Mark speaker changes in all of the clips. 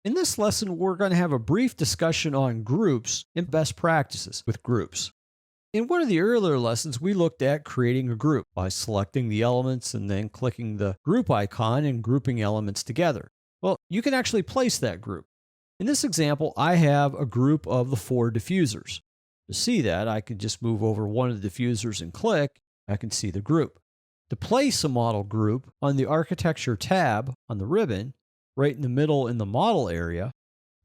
Speaker 1: In this lesson, we're going to have a brief discussion on groups and best practices with groups. In one of the earlier lessons, we looked at creating a group by selecting the elements and then clicking the group icon and grouping elements together. Well, you can actually place that group. In this example, I have a group of the 4 diffusers. To see that, I can just move over one of the diffusers and click. I can see the group. To place a model group, on the Architecture tab on the ribbon, right in the middle in the Model area,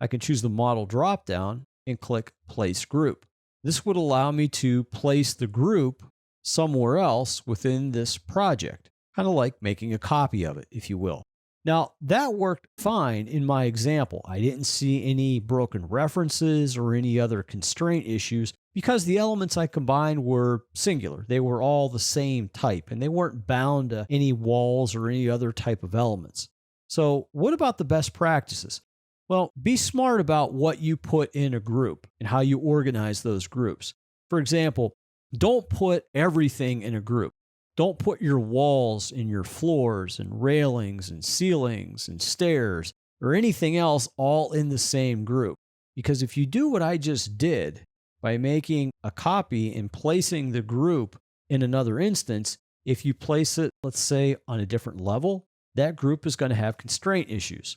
Speaker 1: I can choose the Model dropdown and click Place Group. This would allow me to place the group somewhere else within this project, kind of like making a copy of it, if you will. Now, that worked fine in my example. I didn't see any broken references or any other constraint issues because the elements I combined were singular. They were all the same type, and they weren't bound to any walls or any other type of elements. So, what about the best practices? Well, be smart about what you put in a group and how you organize those groups. For example, don't put everything in a group. Don't put your walls and your floors and railings and ceilings and stairs or anything else all in the same group. Because if you do what I just did by making a copy and placing the group in another instance, if you place it, let's say, on a different level, that group is going to have constraint issues.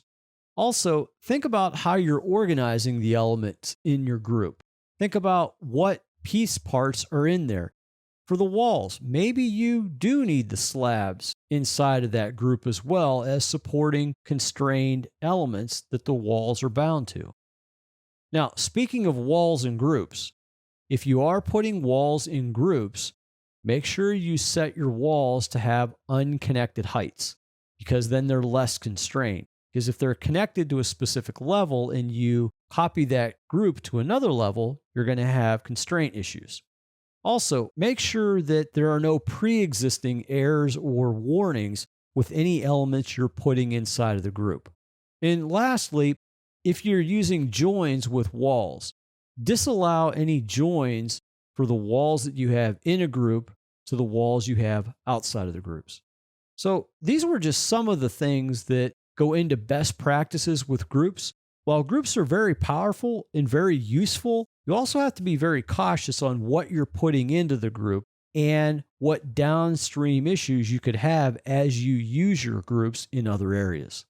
Speaker 1: Also, think about how you're organizing the elements in your group. Think about what piece parts are in there. For the walls, maybe you do need the slabs inside of that group as well as supporting constrained elements that the walls are bound to. Now, speaking of walls and groups, if you are putting walls in groups, make sure you set your walls to have unconnected heights, because then they're less constrained. Because if they're connected to a specific level and you copy that group to another level, you're going to have constraint issues. Also, make sure that there are no pre-existing errors or warnings with any elements you're putting inside of the group. And lastly, if you're using joins with walls, disallow any joins for the walls that you have in a group to the walls you have outside of the groups. So these were just some of the things that go into best practices with groups. While groups are very powerful and very useful, you also have to be very cautious on what you're putting into the group and what downstream issues you could have as you use your groups in other areas.